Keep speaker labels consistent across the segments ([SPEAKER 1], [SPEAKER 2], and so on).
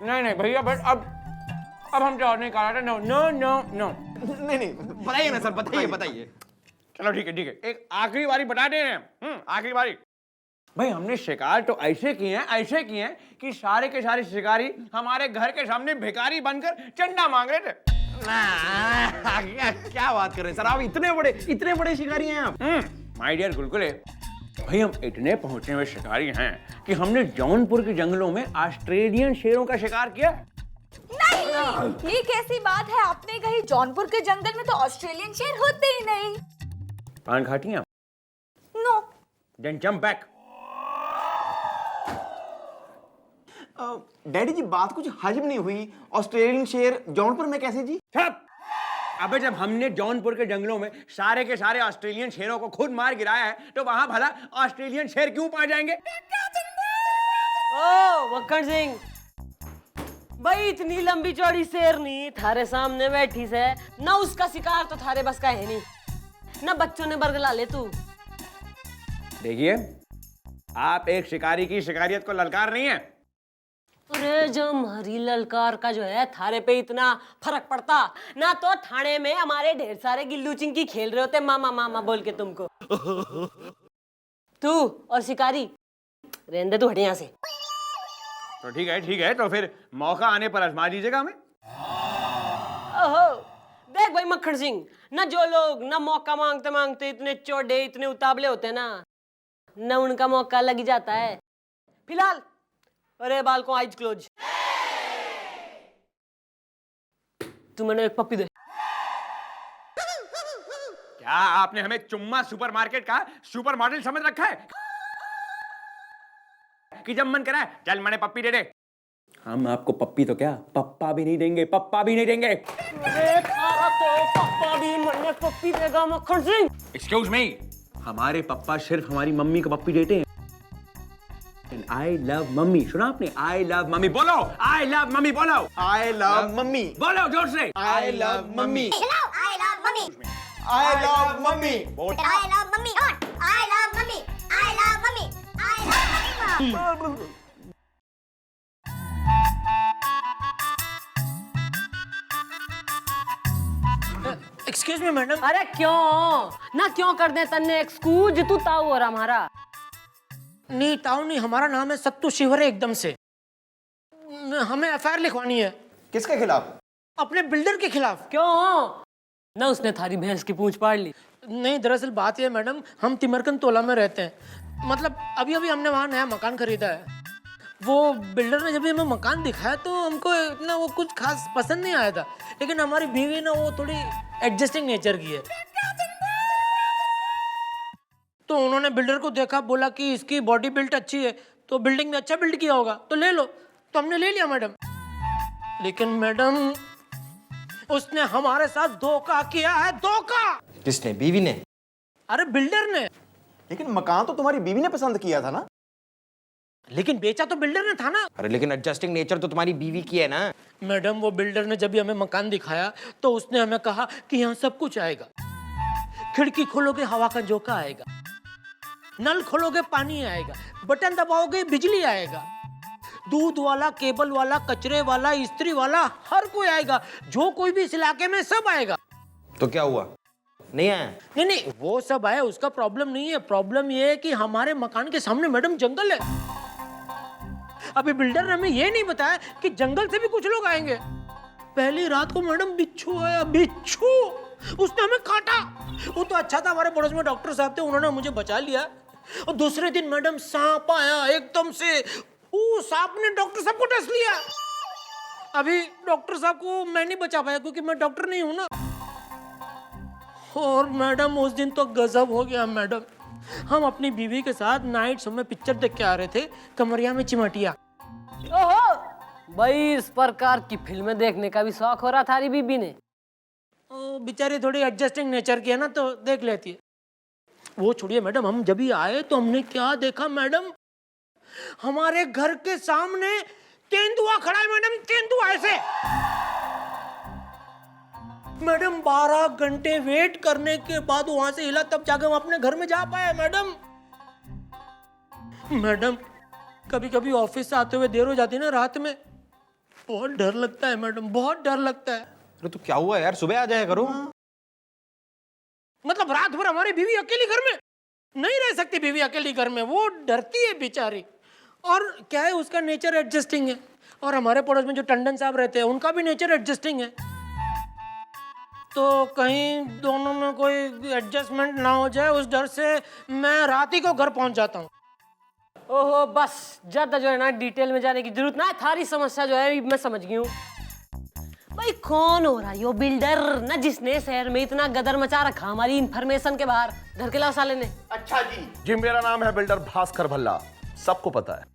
[SPEAKER 1] नहीं नहीं भैया, बट अब हम और नहीं खा रहे। No no no no.
[SPEAKER 2] नहीं बताइए ना सर, बताइए।
[SPEAKER 1] चलो ठीक है, एक आखिरी बारी बता दे रहे हैं। आखिरी बारी। भाई हमने शिकार तो ऐसे किए हैं कि सारे के सारे शिकारी हमारे घर के सामने भिखारी बनकर चंदा मांग रहे थे।
[SPEAKER 2] क्या बात कर रहे हैं सर, आप इतने बड़े शिकारी हैं आप।
[SPEAKER 1] माय डियर गुलगुले, भाई हम इतने पहुंचे हुए शिकारी हैं कि हमने जौनपुर के जंगलों में ऑस्ट्रेलियन शेरों का शिकार किया।
[SPEAKER 3] नहीं, ये कैसी बात है आपने कही? जौनपुर के जंगल में तो ऑस्ट्रेलियन शेर होते ही नहीं।
[SPEAKER 1] पान खाती हैं आप?
[SPEAKER 3] No.
[SPEAKER 1] Then jump back.
[SPEAKER 2] Daddy ji बात कुछ हजम नहीं हुई, ऑस्ट्रेलियन शेर जौनपुर में कैसे जी?
[SPEAKER 1] अबे जब हमने जौनपुर के जंगलों में सारे के सारे ऑस्ट्रेलियन शेरों को खुद मार गिराया है तो वहां भला ऑस्ट्रेलियन शेर क्यों पा जाएंगे?
[SPEAKER 4] ओ मक्खन सिंह भाई, इतनी लंबी चौड़ी शेरनी थारे सामने बैठी से ना, उसका शिकार तो थारे बस का है नहीं ना, बच्चों ने बरगला ले तू।
[SPEAKER 1] देखिए, आप एक शिकारी की शिकारियत को ललकार नहीं है।
[SPEAKER 4] अरे जो हमारी ललकार का जो है थारे पे इतना फर्क पड़ता ना, तो थाने में हमारे ढेर सारे गिल्लू चिंकी खेल रहे होते मामा मामा बोल के तुमको। तू और शिकारी रहने दे, तू हट यहाँ से।
[SPEAKER 1] तो ठीक है, तो फिर मौका आने पर आजमा लीजिएगा हमें।
[SPEAKER 4] ओहो देख भाई मक्खन सिंह, ना जो लोग ना मौका मांगते मांगते इतने चौड़े इतने उतावले होते हैं ना उनका मौका लग ही जाता है। फिलहाल अरे बाल को आइज क्लोज, तू मैंने एक पप्पी दे।
[SPEAKER 1] क्या आपने हमें चुम्मा सुपरमार्केट का सुपर मॉडल समझ रखा है कि जब मन कराए चल मैंने पप्पी दे दे? हम आपको पप्पी तो क्या पप्पा भी नहीं देंगे, पप्पा भी नहीं देंगे।
[SPEAKER 4] अरे थारा तो पप्पा भी मैंने पप्पी देगा मक्खन सिंह।
[SPEAKER 1] एक्सक्यूज मी, हमारे पप्पा सिर्फ हमारी मम्मी को पप्पी देते हैं। आई लव मम्मी, सुना आपने? आई लव मम्मी बोलो, आई लव मम्मी बोलो,
[SPEAKER 2] आई लव मम्मी
[SPEAKER 1] बोलो जोर से।
[SPEAKER 2] I love mummy
[SPEAKER 3] I love mummy.
[SPEAKER 2] I love mummy
[SPEAKER 3] I love mummy. I love mummy. I love mummy. I love mummy.
[SPEAKER 5] Excuse me madam.
[SPEAKER 4] अरे क्यों कर दे तन्ने excuse, तू ताऊ और हमारा
[SPEAKER 5] नहीं ताऊ नहीं, हमारा नाम है सत्तू शिवरे एकदम से। हमें एफआईआर लिखवानी है।
[SPEAKER 2] किसके खिलाफ?
[SPEAKER 5] अपने बिल्डर के खिलाफ।
[SPEAKER 4] क्यों ना, उसने थारी भैंस की पूंछ पाड़ ली।
[SPEAKER 5] नहीं दरअसल बात यह है मैडम, हम तिमरकन तोला में रहते हैं, मतलब अभी अभी हमने वहाँ नया मकान खरीदा है। वो बिल्डर ने जब हमें मकान दिखाया तो हमको इतना वो कुछ खास पसंद नहीं आया था, लेकिन हमारी बीवी ना वो थोड़ी एडजस्टिंग नेचर की है, तो उन्होंने बिल्डर को देखा, बोला कि इसकी बॉडी बिल्ट अच्छी है तो बिल्डिंग में अच्छा बिल्ड किया होगा तो ले लो, तो हमने ले लिया मैडम। लेकिन मैडम उसने हमारे साथ धोखा किया है, धोखा।
[SPEAKER 2] किसने? बीवी ने?
[SPEAKER 5] अरे बिल्डर ने।
[SPEAKER 2] लेकिन मकान तो तुम्हारी बीवी ने पसंद किया था ना?
[SPEAKER 5] लेकिन बेचा तो बिल्डर ने था ना।
[SPEAKER 2] अरे लेकिन एडजस्टिंग नेचर तो तुम्हारी बीवी की है ना।
[SPEAKER 5] मैडम वो बिल्डर ने जब भी हमें मकान दिखाया तो उसने हमें कहा कि यहाँ सब कुछ आएगा, खिड़की खोलोगे हवा का झोंका आएगा, नल खोलोगे पानी आएगा, बटन दबाओगे बिजली आएगा, दूध वाला, केबल वाला, कचरे वाला, इस्त्री वाला, हर कोई आएगा, जो कोई भी इस इलाके में सब आएगा।
[SPEAKER 2] तो क्या हुआ? नहीं आया?
[SPEAKER 5] नहीं वो सब आया, उसका प्रॉब्लम नहीं है। प्रॉब्लम ये है कि हमारे मकान के सामने मैडम जंगल है। अभी बिल्डर ने हमें ये नहीं बताया कि जंगल से भी कुछ लोग आएंगे। पहली रात को मैडम बिच्छू आया, बिच्छू, उसने हमें काटा। वो तो अच्छा था हमारे पड़ोस में डॉक्टर साहब थे, उन्होंने मुझे बचा लिया। और दूसरे दिन मैडम सांप आया एकदम से, वो सांप ने डॉक्टर साहब को डस लिया। अभी डॉक्टर साहब को मैं नहीं बचा पाया क्योंकि मैं डॉक्टर नहीं हूं ना। और मैडम उस दिन तो गजब हो गया मैडम। हम अपनी बीवी के साथ नाइट शो में पिक्चर देख के आ रहे थे, कमरिया में चिमटिया।
[SPEAKER 4] ओहो भाई, इस प्रकार की फिल्में देखने का भी शौक हो रहा थारी बीबी ने।
[SPEAKER 5] ओ बेचारी थोड़ी एडजस्टिंग नेचर की है ना, तो देख लेती है। वो छोड़िए मैडम, हम जब ही आए तो हमने क्या देखा मैडम, हमारे घर के सामने तेंदुआ खड़ा है मैडम, तेंदुआ ऐसे। मैडम 12 घंटे वेट करने के बाद वहां से हिला, तब जाकर हम अपने घर में जा पाए मैडम। मैडम कभी कभी ऑफिस से आते हुए देर हो जाती है ना रात में, बहुत डर लगता है मैडम, बहुत डर लगता है।
[SPEAKER 2] अरे तो क्या हुआ यार, सुबह आ जाया करो।
[SPEAKER 5] मतलब रात भर हमारी बीवी अकेली घर में नहीं रह सकती, बीवी अकेली घर में, वो डरती है बेचारी। और क्या है, उसका नेचर एडजस्टिंग है, और हमारे पड़ोस में जो टंडन साहब रहते हैं उनका भी नेचर एडजस्टिंग है। तो कहीं दोनों में कोई एडजस्टमेंट ना हो जाए, उस डर से मैं रात ही को घर पहुंच जाता हूँ।
[SPEAKER 4] ओहो बस, ज्यादा जो है ना डिटेल में जाने की जरूरत ना है। थारी समस्या जो है मैं समझ गई हूँ। भाई कौन हो रहा है यो बिल्डर ना, जिसने शहर में इतना गदर मचा रखा हमारी इंफॉर्मेशन के बाहर, घर के लाओ साले ने।
[SPEAKER 2] अच्छा
[SPEAKER 6] जी मेरा नाम है बिल्डर भास्कर भल्ला, सबको पता है।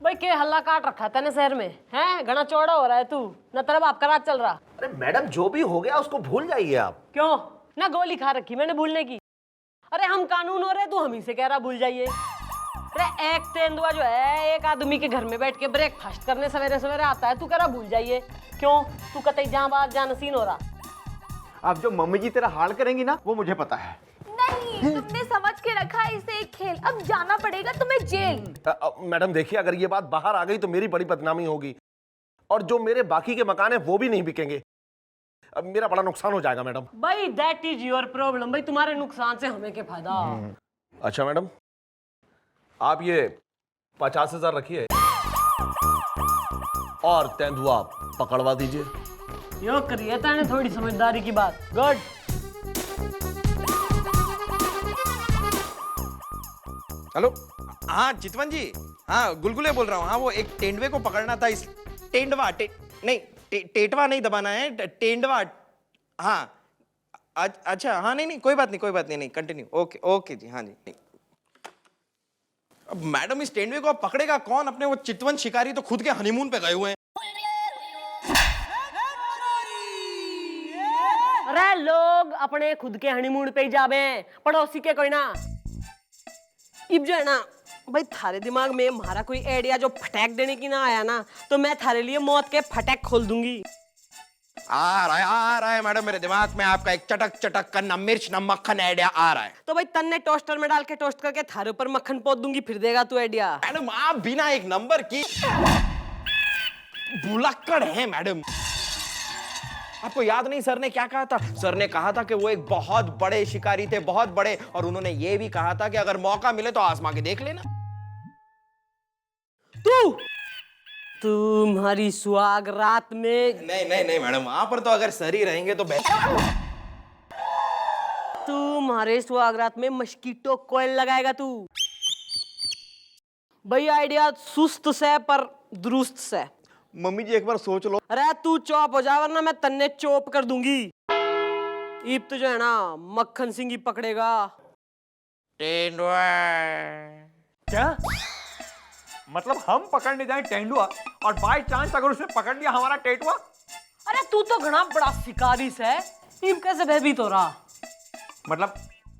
[SPEAKER 4] भाई के हल्ला काट रखा तेने शहर में, हैं? घना चौड़ा हो रहा है तू, न तरफ आपका राज चल रहा।
[SPEAKER 6] अरे मैडम जो भी हो गया उसको भूल जाइए आप।
[SPEAKER 4] क्यों ना गोली खा रखी मैंने भूलने की? अरे हम कानून हो रहे, तू हम ही से कह रहा भूल जाइए। अरे एक तेंदुआ जो है एक आदमी के घर में बैठ के ब्रेकफास्ट करने सवेरे सवेरे आता है, तू कह रहा भूल जाइए। क्यों? तू कतई जहां बात जहां नसीन हो रहा।
[SPEAKER 2] अब जो मम्मी जी तेरा हाल करेंगी ना, वो मुझे पता है।
[SPEAKER 3] नहीं, तुमने समझ के रखा है इसे एक खेल, अब जाना पड़ेगा तुम्हें जेल।
[SPEAKER 6] मैडम देखिए, अगर ये बात बाहर आ गई तो मेरी बड़ी बदनामी होगी, और जो मेरे बाकी के मकान है वो भी नहीं बिकेंगे। अब मेरा बड़ा नुकसान हो जाएगा मैडम।
[SPEAKER 4] भाई दैट इज योर प्रॉब्लम, भाई तुम्हारे नुकसान से हमें क्या फायदा।
[SPEAKER 6] अच्छा मैडम, आप ये 50,000 रखिए और तेंदुआ पकड़वा दीजिए।
[SPEAKER 4] यो करिए ताने थोड़ी समझदारी की बात। गुड।
[SPEAKER 2] हेलो, हाँ चितवन जी, हाँ गुलगुले बोल रहा हूँ। हाँ वो एक तेंदुए को पकड़ना था, इस टेंडवा टेटवा नहीं दबाना है, टेंडवा। हाँ अच्छा, हाँ नहीं कोई बात नहीं, कंटिन्यू। ओके ओके जी, हाँ जी। नहीं। अब मैडम इस तेंदुए को अब पकड़ेगा कौन? अपने वो चितवन शिकारी तो खुद के हनीमून पे गए हुए हैं।
[SPEAKER 4] अरे लोग अपने खुद के हनीमून पे ही जावे, पड़ोसी के कोई ना। इब जो है ना भाई, थारे दिमाग में हमारा कोई आइडिया जो फटैक देने की ना आया ना, तो मैं थारे लिए मौत के फटैक खोल दूंगी।
[SPEAKER 2] आ रहा है मैडम, मेरे दिमाग में आपका एक चटक चटक करना मिर्च न मक्खन आइडिया आ रहा है।
[SPEAKER 4] तो भाई तन्ने टोस्टर में डाल के टोस्ट करके थारे ऊपर मक्खन पोत दूंगी, फिर देगा तू आइडिया।
[SPEAKER 2] मैडम आप बिना एक नंबर की भुलक्कड़ हैं मैडम। आपको याद नहीं सर ने क्या कहा था? सर ने कहा था कि वो एक बहुत बड़े शिकारी थे, बहुत बड़े, और उन्होंने ये भी कहा था कि अगर मौका मिले तो आसमां के देख लेना।
[SPEAKER 4] तुम्हारी सुहाग रात में
[SPEAKER 2] नहीं मैडम, वहां पर तो अगर सर ही रहेंगे तो बेहतर।
[SPEAKER 4] तुम्हारे सुहाग रात में मस्कीटो कोयल लगाएगा तू। भाई आइडिया सुस्त से पर दुरुस्त से।
[SPEAKER 2] मम्मी जी एक बार सोच लो।
[SPEAKER 4] अरे तू चौप हो जा, वरना मैं तन्ने चोप कर दूंगी। ईब तो जो है ना मक्खन सिंह ही पकड़ेगा।
[SPEAKER 2] तेंदुआ।
[SPEAKER 1] क्या मतलब हम पकड़ने जाए तेंदुआ और बाय चांस अगर उसने पकड़ लिया हमारा टेटुआ?
[SPEAKER 4] अरे तू तो घना बड़ा शिकारी से, ईब कैसे भयभीत हो रहा?
[SPEAKER 1] मतलब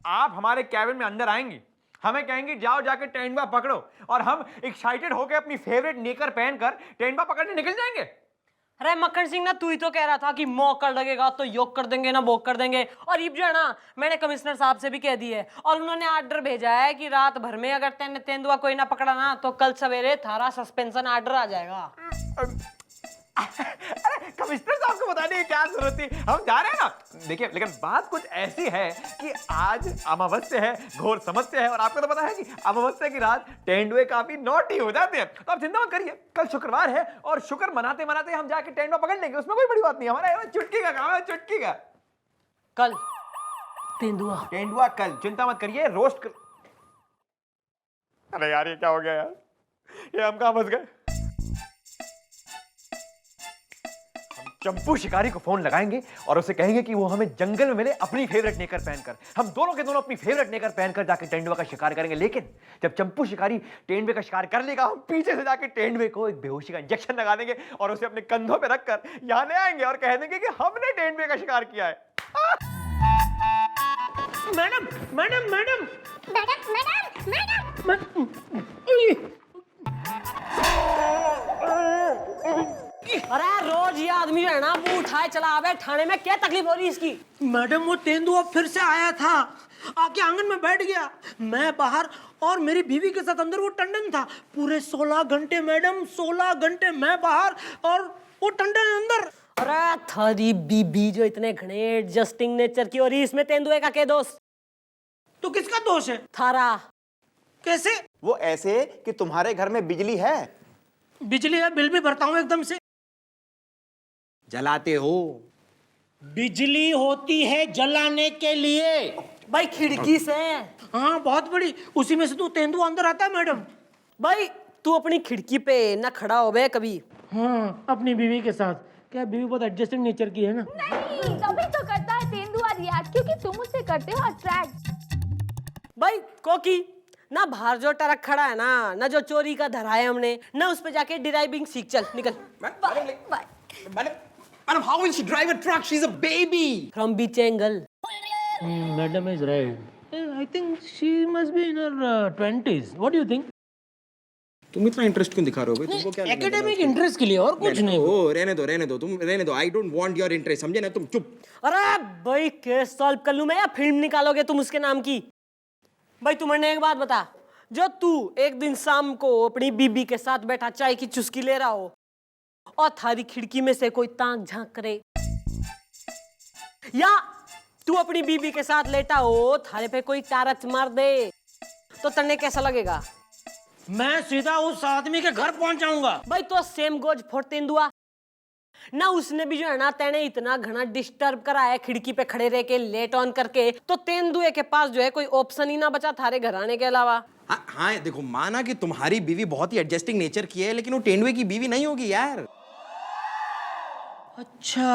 [SPEAKER 1] आप हमारे कैबिन में अंदर आएंगी, हमें कहेंगे जाओ जाके तेंदुआ पकड़ो, और हम एक्साइटेड होकर अपनी फेवरेट नेकर पहनकर तेंदुआ पकड़ने निकल जाएंगे?
[SPEAKER 4] अरे मक्खन सिंह ना, तू ही तो कह रहा था कि मौका लगेगा तो योग कर देंगे ना वोक कर देंगे। और ये जो है ना, मैंने कमिश्नर साहब से भी कह दी है, और उन्होंने ऑर्डर भेजा है कि रात भर में अगर तेंदुआ कोई ना पकड़ा ना, तो कल सवेरे थारा सस्पेंशन ऑर्डर आ जाएगा।
[SPEAKER 1] अरे कमिश्नर साहब को बताने की क्या जरूरत थी, हम जा रहे हैं ना। देखिए लेकिन बात कुछ ऐसी है कि आज अमावस्या है, घोर समस्या है, और आपको तो पता है कि अमावस्या की रात तेंदुए काफी नॉटी हो जाते हैं। तो आप चिंता मत करिए, कल शुक्रवार है और शुक्र मनाते मनाते हम जाके तेंदुआ पकड़ लेंगे, उसमें कोई बड़ी बात नहीं। हमारा चुटकी का काम है, चुटकी का।
[SPEAKER 4] कल
[SPEAKER 1] तेंदुआ कल, चिंता मत करिए, रोस्ट कर। अरे यार ये क्या हो गया यार, ये हम कहां फंस गए। चंपू शिकारी को फोन लगाएंगे और उसे कहेंगे कि वो हमें जंगल में मिले अपनी फेवरेट नेकर पहनकर। हम दोनों के दोनों अपनी फेवरेट नेकर पहनकर जाके तेंदुआ का शिकार करेंगे। लेकिन जब चंपू शिकारी तेंदुए का शिकार कर लेगा, हम पीछे से जाके तेंदुए को एक बेहोशी का इंजेक्शन लगा देंगे और उसे अपने कंधों पे रखकर यहाँ ले आएंगे और कह देंगे कि हमने तेंदुए का शिकार किया है।
[SPEAKER 5] मैडम मैडम मैडम
[SPEAKER 4] अरे रोज ये आदमी है ना मुंह उठाए चला आवे, थाने में क्या तकलीफ हो रही है इसकी?
[SPEAKER 5] मैडम वो तेंदुआ फिर से आया था, आके आंगन में बैठ गया, मैं बाहर और मेरी बीवी के साथ अंदर वो टंडन था। पूरे 16 घंटे मैडम, 16 घंटे मैं बाहर और वो टंडन अंदर।
[SPEAKER 4] अरे थारी बीबी जो इतने घने एडजस्टिंग नेचर की, और इसमें तेंदुए का क्या दोष?
[SPEAKER 5] तो किसका दोष है?
[SPEAKER 4] थारा।
[SPEAKER 5] कैसे?
[SPEAKER 7] वो ऐसे कि तुम्हारे घर में बिजली है,
[SPEAKER 5] बिजली है, बिल भी भरता हूँ एकदम से।
[SPEAKER 7] जलाते हो।
[SPEAKER 5] बिजली होती है जलाने के लिए।
[SPEAKER 4] भाई खिड़की से।
[SPEAKER 5] हाँ बहुत बड़ी, उसी में से तो तेंदुआ अंदर आता है मैडम।
[SPEAKER 4] भाई तू अपनी खिड़की पे ना खड़ा हो बे कभी।
[SPEAKER 5] हाँ अपनी बीवी के साथ। क्या बीवी बहुत एडजस्टिंग नेचर की है ना?
[SPEAKER 3] नहीं, तभी तो करता है तेंदुआ रिएक्ट, क्योंकि तुम उससे करते हो अट्रैक्ट।
[SPEAKER 4] भाई कोकी ना, बाहर जो ट्रक खड़ा है ना जो चोरी का धरा है हमने ना, उस पे जाके ड्राइविंग सीख, चल निकल।
[SPEAKER 2] Madam, how will she drive a truck? She's a baby.
[SPEAKER 4] From beach angle.
[SPEAKER 5] Madam is right. I think she must be in her 20s। What do you think?
[SPEAKER 2] तुम इतना इंटरेस्ट क्यों दिखा रहे हो भाई? तुमको क्या
[SPEAKER 5] एकेडमिक इंटरेस्ट के लिए, और कुछ नहीं।
[SPEAKER 2] ओ रहने दो तुम रहने दो। I don't want your interest, समझे ना? तुम चुप।
[SPEAKER 4] अरे भाई केस सॉल्व कर लूं मैं या फिल्म निकालोगे तुम उसके नाम की? भाई तुम्हें एक बात बता, जो तू एक दिन शाम को अपनी बीबी के साथ बैठा चाय की चुस्की ले रहा हो और थारी खिड़की में से कोई ताक झांक करे, या तू अपनी बीबी के साथ लेटा हो थारे पे कोई टारच मार दे, तो तन्ने कैसा लगेगा?
[SPEAKER 5] मैं सीधा उस आदमी के घर पहुंच जाऊंगा।
[SPEAKER 4] भाई तो सेम गोज फॉर तेंदुआ ना, उसने भी जो है ना तेने इतना घना डिस्टर्ब करा है खिड़की पे खड़े रह के लेट ऑन करके, तो तेंदुए के पास जो है कोई ऑप्शन ही ना बचा थारे घर आने के अलावा।
[SPEAKER 2] हाँ देखो, माना कि तुम्हारी बीवी बहुत ही एडजस्टिंग नेचर की है, लेकिन वो तेंदुए की बीवी नहीं होगी यार।
[SPEAKER 5] अच्छा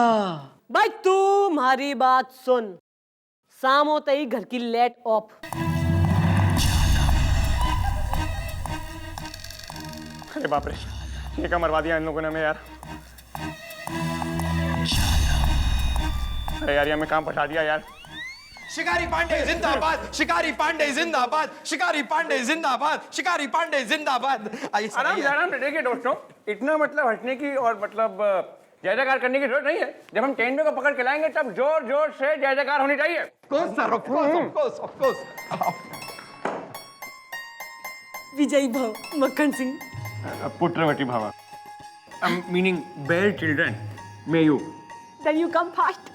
[SPEAKER 4] भाई तुम्हारी बात सुन, शाम होते ही घर की लाइट ऑफ।
[SPEAKER 1] अरे बाप रे, ये क्या मरवा दिया इन लोगों ने हमें यार। अरे यार ये हमें काम फंसा दिया यार।
[SPEAKER 2] शिकारी पांडे जिंदाबाद, शिकारी पांडे जिंदाबाद, शिकारी पांडे जिंदाबाद, शिकारी पांडे जिंदाबाद।
[SPEAKER 1] आराम से देखिए दोस्तों, इतना मतलब हंसने की और मतलब जय जयकार करने की जरूरत नहीं है। जब हम तेंदुए को पकड़ के लाएंगे तब जोर जोर से जय जयकार होनी चाहिए।
[SPEAKER 4] विजय भव मक्खन सिंह।
[SPEAKER 1] पुत्रवती भव, meaning bear children may you.
[SPEAKER 4] Then you come fast.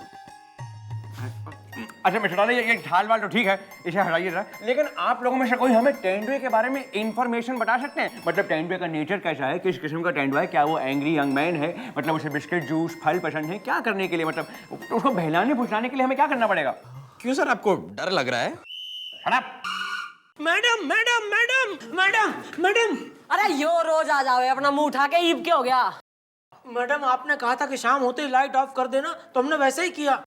[SPEAKER 1] अच्छा मिस्टर डाले, ये ढाल वाल तो ठीक है, इसे हटाइए जरा। लेकिन आप लोगों में से कोई हमें तेंदुए के बारे में इंफॉर्मेशन बता सकते हैं? मतलब तेंदुए का नेचर कैसा है, किस किस्म का तेंदुआ है, क्या वो एंग्री यंग मैन है, मतलब उसे बिस्किट जूस फल पसंद है, क्या करने के लिए, मतलब उसको बहलाने फुसलाने के लिए हमें क्या करना पड़ेगा?
[SPEAKER 2] क्यों सर, आपको डर लग रहा है?
[SPEAKER 5] Madam madam madam madam madam.
[SPEAKER 4] अरे यो रोज आ जाओ अपना मुंह उठा के, ईब क्या हो गया?
[SPEAKER 5] मैडम आपने कहा था कि शाम होते ही लाइट ऑफ कर देना, तो हमने वैसे ही किया।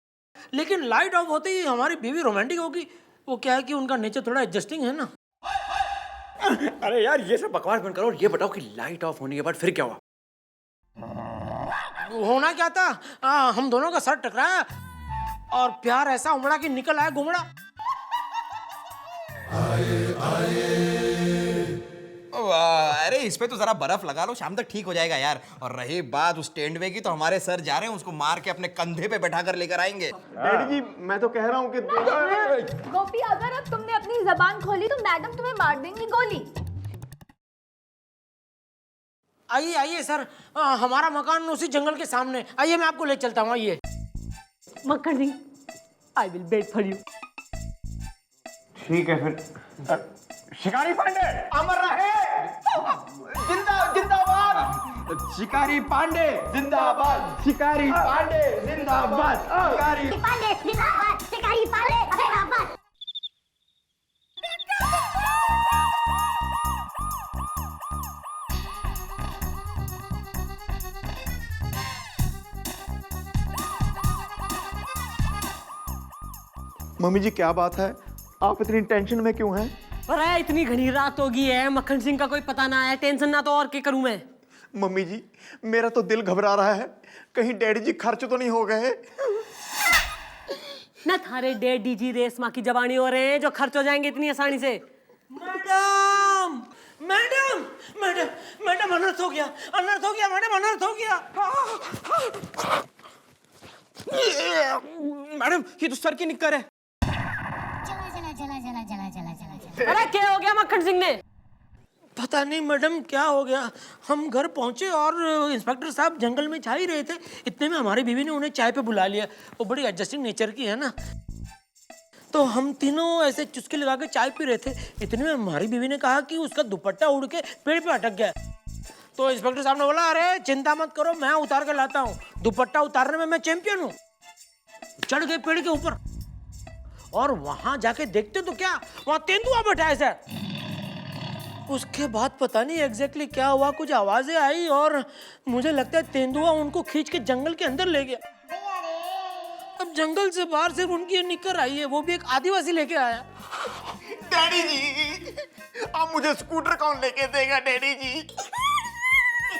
[SPEAKER 5] लेकिन लाइट ऑफ होते ही हमारी बीवी रोमांटिक होगी। वो क्या है कि उनका नेचर थोड़ा एडजस्टिंग है ना।
[SPEAKER 1] अरे यार ये सब बकवास बंद करो और ये बताओ कि लाइट ऑफ होने के बाद फिर क्या हुआ?
[SPEAKER 5] होना क्या था, हम दोनों का सर टकराया और प्यार ऐसा उमड़ा कि निकल आया घुमड़ा।
[SPEAKER 2] अरे इस पे तो जरा बर्फ लगा लो, शाम तक ठीक हो जाएगा यार। और रही बात उस तेंदुए की, तो हमारे सर जा रहे हैं, उसको मार के अपने कंधे पे बैठा कर लेकर आएंगे।
[SPEAKER 6] डैडी जी मैं तो कह रहा हूँ कि
[SPEAKER 3] गोपी, अगर अब तुमने अपनी जबान खोली तो मैडम तुम्हें मार देंगी गोली।
[SPEAKER 5] आइए आइए सर, हमारा मकान उसी जंगल के सामने। आइए मैं आपको ले चलता हूँ। आइए
[SPEAKER 4] Makkhan Singh, I will wait for you.
[SPEAKER 1] ठीक है फिर। शिकारी पांडे
[SPEAKER 6] अमर रहे, जिंदाबाद। शिकारी पांडे जिंदाबाद, शिकारी पांडे जिंदाबाद, शिकारी
[SPEAKER 8] पांडे जिंदाबाद, शिकारी पांडे जिंदाबाद।
[SPEAKER 7] मम्मी जी क्या बात है, आप इतनी टेंशन में क्यों हैं?
[SPEAKER 4] अरे इतनी घनी रात हो गई है, मक्खन सिंह का कोई पता ना है, टेंशन ना तो और क्या करूं मैं?
[SPEAKER 7] मम्मी जी मेरा तो दिल घबरा रहा है, कहीं डैडी जी खर्च तो नहीं हो गए?
[SPEAKER 4] ना थारे डैडी जी रेशमा की जवानी हो रहे हैं जो खर्च हो जाएंगे इतनी आसानी से।
[SPEAKER 5] मैडम मैडम मैडम मैडम, अनर्थ हो गया, अनर्थ हो गया मैडम, अनर्थ हो गया।
[SPEAKER 2] मैडम ये तो सर की निक्कर है।
[SPEAKER 8] चला चला चला चला चला चला चला चला।
[SPEAKER 4] अरे क्या हो गया मक्खन सिंह ने?
[SPEAKER 5] पता नहीं मैडम क्या हो गया। हम घर पहुंचे और इंस्पेक्टर साहब जंगल में जा ही रहे थे, इतने में हमारी बीवी ने उन्हें चाय पे बुला लिया। वो बड़ी एडजस्टिंग नेचर की है ना, तो हम तीनों ऐसे चुस्की लगा के चाय पी रहे थे। इतने में हमारी बीवी ने कहा कि उसका दुपट्टा उड़ के पेड़ पे अटक गया। तो इंस्पेक्टर साहब ने बोला, अरे चिंता मत करो, मैं उतार के लाता हूँ। दुपट्टा उतारने में मैं चैंपियन हूँ। चढ़ गए पेड़ के ऊपर और वहां जाके देखते तो क्या, वहां तेंदुआ बैठा है सर। उसके बाद पता नहीं एग्जैक्टली क्या हुआ, कुछ आवाजें आई और मुझे लगता है तेंदुआ उनको खींच के जंगल के अंदर ले गया। अब जंगल से बाहर सिर्फ उनकी निकर आई है, वो भी एक आदिवासी लेके आया।
[SPEAKER 7] डैडी जी, अब मुझे स्कूटर कौन लेके देगा डैडी जी?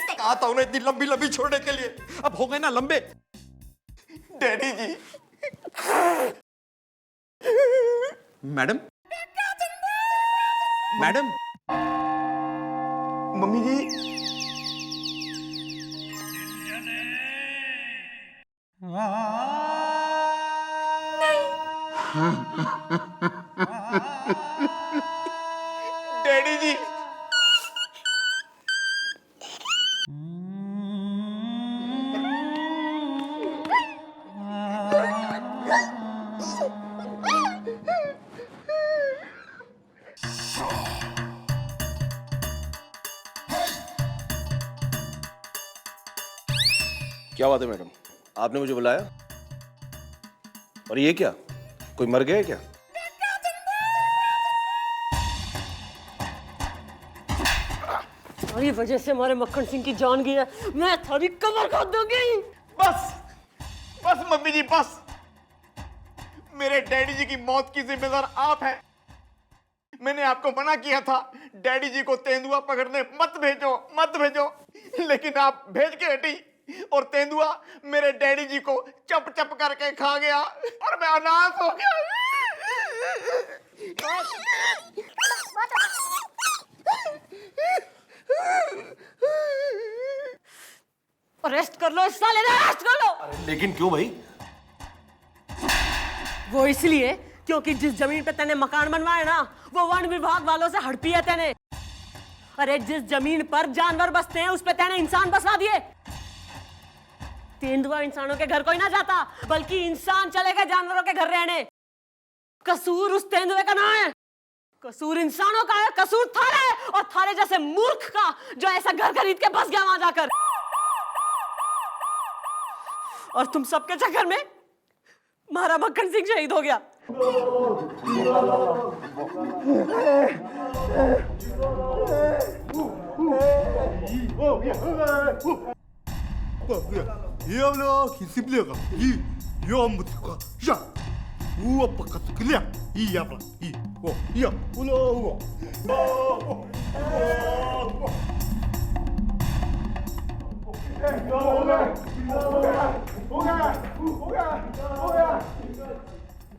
[SPEAKER 7] कहा था उन्हें इतनी लंबी लंबी छोड़ने के लिए, अब हो गए ना लंबे। डैडी जी। मैडम, मैडम, मम्मी जी। डैडी जी।
[SPEAKER 6] क्या बात है मैडम, आपने मुझे बुलाया? और ये क्या, कोई मर गया है क्या?
[SPEAKER 4] तुम्हारी वजह से हमारे मक्खन सिंह की जान गई है, मैं थोड़ी कमर खोद दूंगी।
[SPEAKER 7] बस बस मम्मी जी बस। मेरे डैडी जी की मौत की जिम्मेदार आप हैं। मैंने आपको मना किया था डैडी जी को तेंदुआ पकड़ने मत भेजो, मत भेजो, लेकिन आप भेज के हटी और तेंदुआ मेरे डैडी जी को चप चप करके खा गया और मैं अनाथ हो गया।
[SPEAKER 4] अरेस्ट कर लो इस साले ने, अरेस्ट कर लो।
[SPEAKER 6] लेकिन क्यों भाई?
[SPEAKER 4] वो इसलिए क्योंकि जिस जमीन पे तने मकान बनवाया ना, वो वन विभाग वालों से हड़पी है तने। अरे जिस जमीन पर जानवर बसते हैं उस पे तने इंसान बसा दिए। तेंदुआ इंसानों के घर कोई ना जाता, बल्कि इंसान चले गए जानवरों के घर रहने। कसूर उस तेंदुए का ना है, कसूर इंसानों का है, कसूर थारे है, और थारे जैसे मूर्ख का जो ऐसा घर खरीद के बस गया वहां जाकर। और तुम सबके चक्कर में हमारा मक्खन सिंह शहीद हो गया।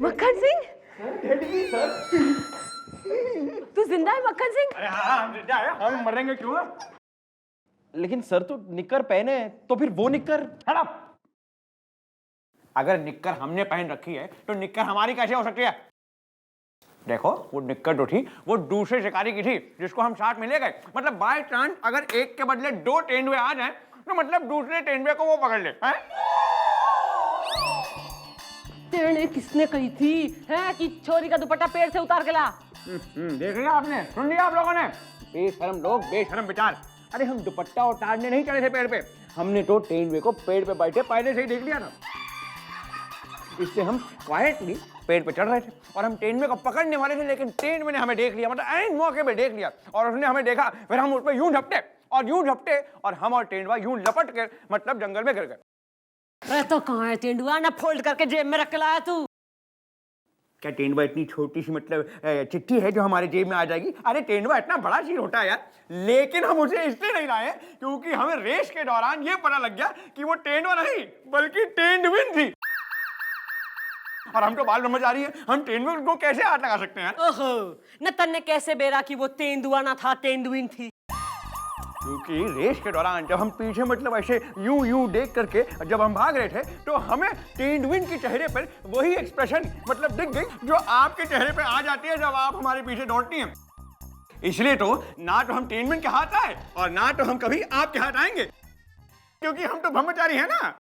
[SPEAKER 4] मक्खन सिंह, तू जिंदा है मक्खन सिंह?
[SPEAKER 1] अरे हाँ हम जिंदा है, हम मरेंगे क्यों?
[SPEAKER 2] लेकिन सर तो निक्कर पहने हैं, तो फिर वो निक्कर।
[SPEAKER 1] Shut up! अगर निक्कर हमने पहन रखी है तो निक्कर हमारी कैसे हो सकती है? देखो वो निक्कर जो थी वो दूसरे शिकारी की थी जिसको हम साथ में ले गए। मतलब बाय चांस अगर एक के बदले दो तेंदुए आ जाएं तो मतलब दूसरे तेंदुए को वो पकड़ ले हैं?
[SPEAKER 4] तेने किसने कही थी है कि छोरी का दुपट्टा पेड़ से उतार के ला?
[SPEAKER 1] देख लिया आपने, सुन लिया आप लोगों ने? बेशरम लोग, बेशरम विचार। अरे हम दुपट्टा उतारने नहीं चढ़े थे पेड़ पे, हमने तो तेंदुए को पेड़ पे बैठे पहले से ही देख लिया था। इसलिए हम क्वाइटली पेड़ पे चढ़ रहे थे और हम तेंदुए को पकड़ने वाले थे, लेकिन तेंदुए ने हमें देख लिया, मतलब ऐन मौके पे देख लिया और उसने हमें देखा। फिर हम उस पर यूं झपटे और यूं झपटे और हम और तेंदुआ यूं लपट के मतलब जंगल में गिर गए।
[SPEAKER 4] अरे तो कहाँ है तेंदुआ? ना फोल्ड करके जेब में रख के लाया तू?
[SPEAKER 1] क्या तेंदुआ इतनी छोटी सी मतलब चिट्ठी है जो हमारे जेब में आ जाएगी? अरे तेंदुआ इतना बड़ा चीज होता है यार, लेकिन हम उसे इसलिए नहीं लाए क्योंकि हमें रेस के दौरान ये पता लग गया कि वो तेंदुआ नहीं बल्कि तेंदुइन थी। और हम तो बाल ब्रह्मचारी है, हम तेंदुए को कैसे हाथ लगा सकते हैं?
[SPEAKER 4] ओहो, न तन्ने कैसे बेरा कि वो तेंदुआ ना था तेंदुइन थी?
[SPEAKER 1] क्योंकि रेस के दौरान जब हम पीछे मतलब ऐसे यूं देख करके जब हम भाग रहे थे तो हमें टेंडविन के चेहरे पर वही एक्सप्रेशन मतलब दिख गई जो आपके चेहरे पे आ जाती है जब आप हमारे पीछे दौड़ती हैं। इसलिए तो ना तो हम टेंडविन के हाथ आए और ना तो हम कभी आपके हाथ आएंगे, क्योंकि हम तो ब्रह्मचारी हैं ना।